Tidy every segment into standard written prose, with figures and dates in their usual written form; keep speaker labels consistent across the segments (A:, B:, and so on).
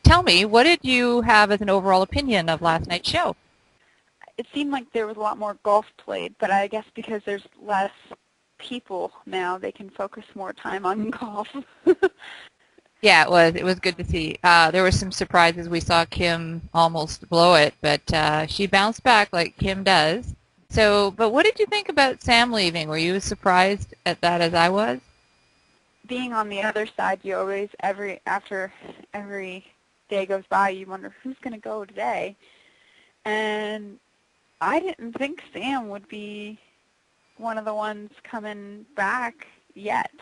A: tell me, what did you have as an overall opinion of last night's show?
B: It seemed like there was a lot more golf played, but I guess because there's less people now, they can focus more time on golf.
A: Yeah, it was. It was good to see. There were some surprises. We saw Kim almost blow it, but she bounced back like Kim does. So, but what did you think about Sam leaving? Were you as surprised at that as I was?
B: Being on the other side, you always, after every day goes by, you wonder who's going to go today. And I didn't think Sam would be one of the ones coming back yet.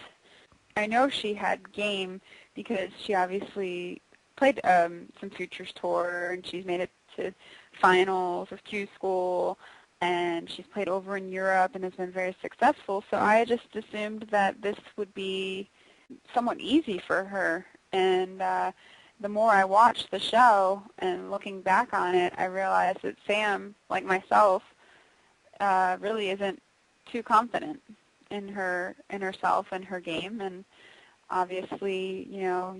B: I know she had game because she obviously played some Futures Tour, and she's made it to finals of Q School, and she's played over in Europe and has been very successful. So I just assumed that this would be somewhat easy for her. And the more I watched the show and looking back on it, I realized that Sam, like myself, really isn't too confident in herself and her game. And obviously, you know,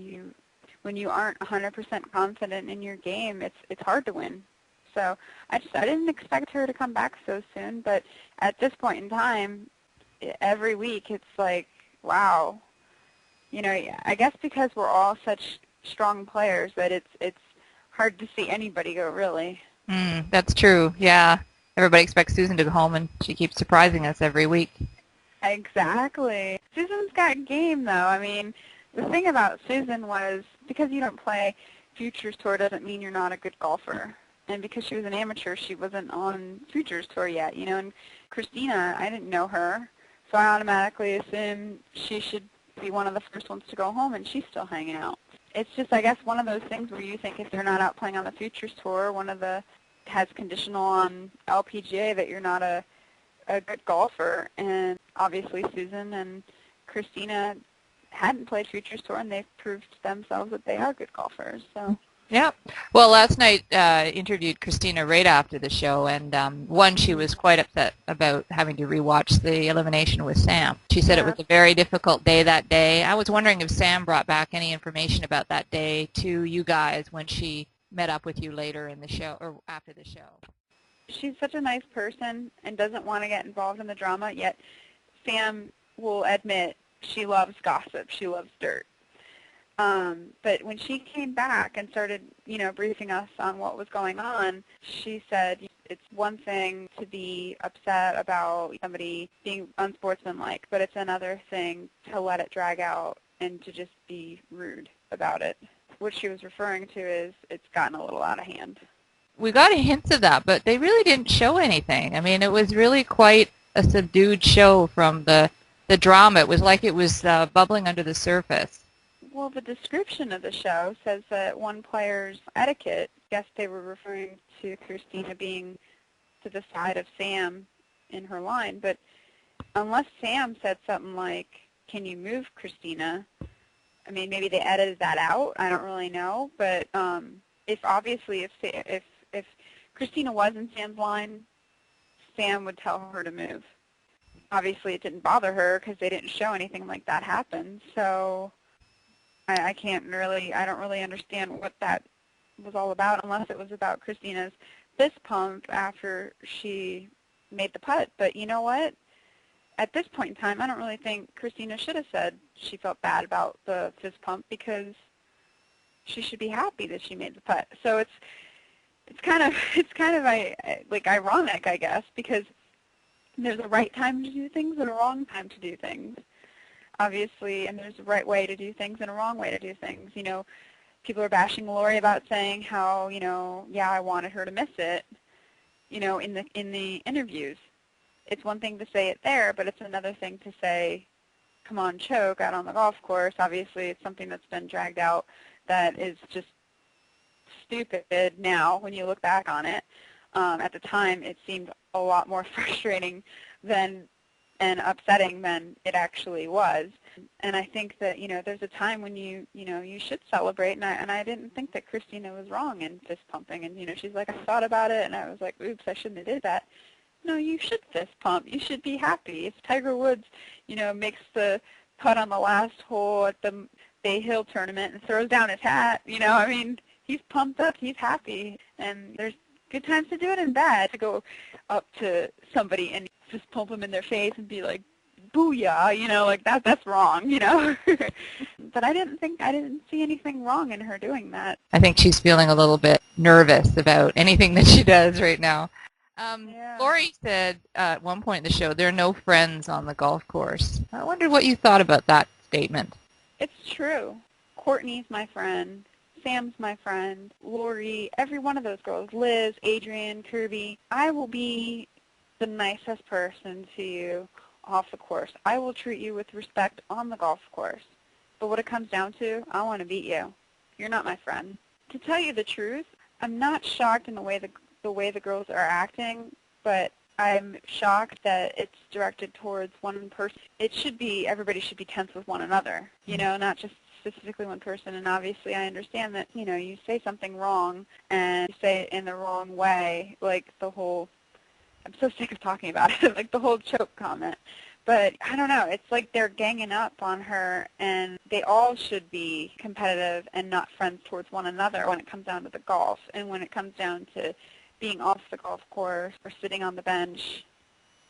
B: when you aren't 100% confident in your game, it's hard to win. So I didn't expect her to come back so soon, but at this point in time, every week it's like, wow. You know, I guess because we're all such strong players that it's hard to see anybody go, really.
A: That's true, yeah. Everybody expects Susan to go home, and she keeps surprising us every week.
B: Exactly. Susan's got game, though. I mean, the thing about Susan was, because you don't play Futures Tour doesn't mean you're not a good golfer. And because she was an amateur, she wasn't on Futures Tour yet, you know. And Christina, I didn't know her, so I automatically assumed she should be one of the first ones to go home, and she's still hanging out. It's just, I guess, one of those things where you think if they're not out playing on the Futures Tour, has conditional on LPGA that you're not a good golfer. And obviously Susan and Christina hadn't played Futures Tour, and they've proved to themselves that they are good golfers. So.
A: Yeah. Well, last night interviewed Christina right after the show, and she was quite upset about having to rewatch the elimination with Sam. She said it was a very difficult day that day. I was wondering if Sam brought back any information about that day to you guys when she met up with you later in the show or after the show.
B: She's such a nice person and doesn't want to get involved in the drama, yet Sam will admit she loves gossip. She loves dirt. But when she came back and started, you know, briefing us on what was going on, she said it's one thing to be upset about somebody being unsportsmanlike, but it's another thing to let it drag out and to just be rude about it. What she was referring to is it's gotten a little out of hand.
A: We got a hint of that, but they really didn't show anything. I mean, it was really quite a subdued show from the drama. It was like it was bubbling under the surface.
B: Well, the description of the show says that one player's etiquette, I guess they were referring to Christina being to the side of Sam in her line, but unless Sam said something like, can you move, Christina? I mean, maybe they edited that out. I don't really know, but if Christina was in Sam's line, Sam would tell her to move. Obviously, it didn't bother her because they didn't show anything like that happen, so I don't really understand what that was all about unless it was about Christina's fist pump after she made the putt. But you know what? At this point in time, I don't really think Christina should have said she felt bad about the fist pump because she should be happy that she made the putt. So it's kind of like ironic, I guess, because there's a right time to do things and a wrong time to do things. Obviously, and there's a right way to do things and a wrong way to do things. You know, people are bashing Lori about saying how, you know, yeah, I wanted her to miss it, you know, in the interviews. It's one thing to say it there, but it's another thing to say, come on, choke out on the golf course. Obviously, it's something that's been dragged out that is just stupid now when you look back on it. At the time, it seemed a lot more frustrating and upsetting than it actually was. And I think that, you know, there's a time when you should celebrate, and I didn't think that Christina was wrong in fist pumping. And, you know, she's like, I thought about it, and I was like, oops, I shouldn't have did that. No, you should fist pump. You should be happy. If Tiger Woods, you know, makes the putt on the last hole at the Bay Hill tournament and throws down his hat, you know, I mean, He's pumped up. He's happy. And there's good times to do it and bad. To go up to somebody and just pump them in their face and be like, booyah, you know, like that's wrong, you know. But I didn't see anything wrong in her doing that.
A: I think she's feeling a little bit nervous about anything that she does right now.
B: Yeah.
A: Lori said at one point in the show, there are no friends on the golf course. I wondered what you thought about that statement.
B: It's true. Courtney's my friend. Sam's my friend. Lori, every one of those girls. Liz, Adrian, Kirby. I will be the nicest person to you off the course. I will treat you with respect on the golf course. But what it comes down to, I want to beat you. You're not my friend. To tell you the truth, I'm not shocked in the way the girls are acting, but I'm shocked that it's directed towards one person. It should be, everybody should be tense with one another, you know, not just specifically one person. And obviously I understand that, you know, you say something wrong and you say it in the wrong way, like the whole, I'm so sick of talking about it, like the whole choke comment. But I don't know, it's like they're ganging up on her, and they all should be competitive and not friends towards one another when it comes down to the golf. And when it comes down to being off the golf course or sitting on the bench,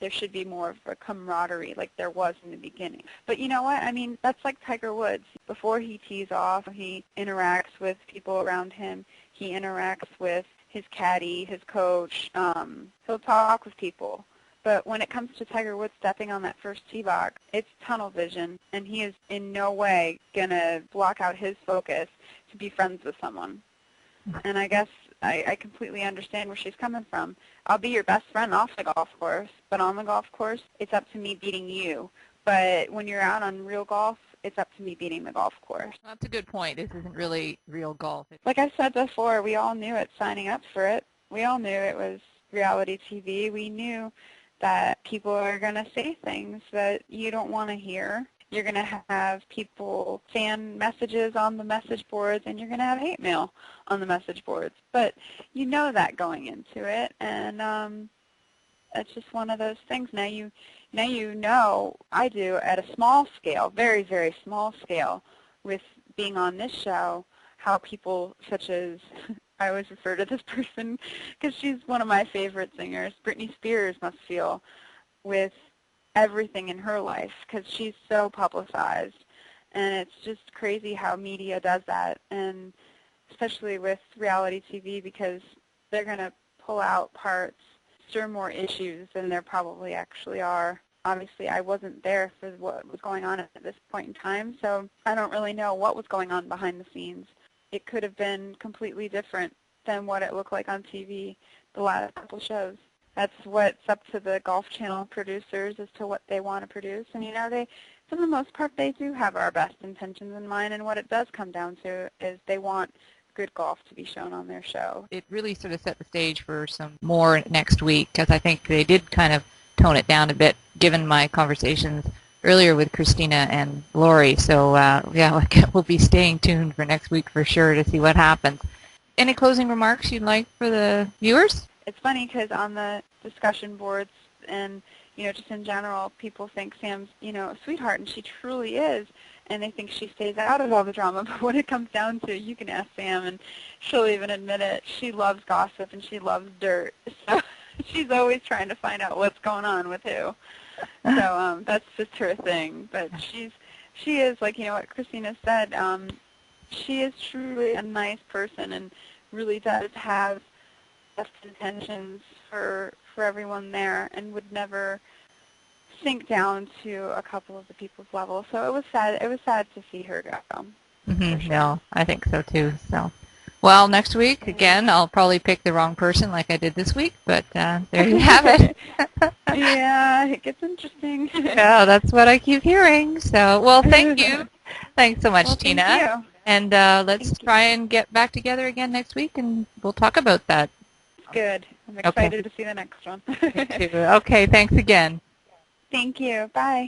B: there should be more of a camaraderie like there was in the beginning. But you know what? I mean, that's like Tiger Woods. Before he tees off, he interacts with people around him. He interacts with his caddy, his coach. He'll talk with people. But when it comes to Tiger Woods stepping on that first tee box, it's tunnel vision, and he is in no way going to block out his focus to be friends with someone. And I guess I completely understand where she's coming from. I'll be your best friend off the golf course, but on the golf course, it's up to me beating you. But when you're out on real golf, it's up to me beating the golf course.
A: That's a good point. This isn't really real golf.
B: Like I said before, we all knew it signing up for it. We all knew it was reality TV. We knew that people are going to say things that you don't want to hear. You're going to have people fan messages on the message boards, and you're going to have hate mail on the message boards. But you know that going into it, and it's just one of those things. Now you know, I do at a small scale, very, very small scale, with being on this show, how people such as, I always refer to this person because she's one of my favorite singers, Britney Spears, must feel with everything in her life because she's so publicized. And it's just crazy how media does that, and especially with reality TV, because they're going to pull out parts, stir more issues than there probably actually are. Obviously, I wasn't there for what was going on at this point in time, so I don't really know what was going on behind the scenes. It could have been completely different than what it looked like on TV the last couple shows. That's what's up to the Golf Channel producers as to what they want to produce. And, you know, for the most part, they do have our best intentions in mind, and what it does come down to is they want good golf to be shown on their show.
A: It really sort of set the stage for some more next week, because I think they did kind of tone it down a bit, given my conversations earlier with Christina and Lori. So, yeah, we'll be staying tuned for next week for sure to see what happens. Any closing remarks you'd like for the viewers?
B: It's funny because on the discussion boards and, you know, just in general, people think Sam's, you know, a sweetheart, and she truly is, and they think she stays out of all the drama. But when it comes down to, you can ask Sam, and she'll even admit it, she loves gossip and she loves dirt. So she's always trying to find out what's going on with who. So that's just her thing. But she is, like, you know, what Christina said, she is truly a nice person and really does have best intentions for everyone there, and would never sink down to a couple of the people's level. So it was sad. It was sad to see her go.
A: Mm-hmm.
B: Sure.
A: No, I think so too. So, well, next week again, I'll probably pick the wrong person like I did this week. But there you have it.
B: Yeah, it gets interesting.
A: Yeah, that's what I keep hearing. So, well, thank you. Thanks so much, Tina.
B: Thank you.
A: And let's try and get back together again next week, and we'll talk about that.
B: Good. I'm excited to see the next one.
A: Okay, thanks again.
B: Thank you. Bye.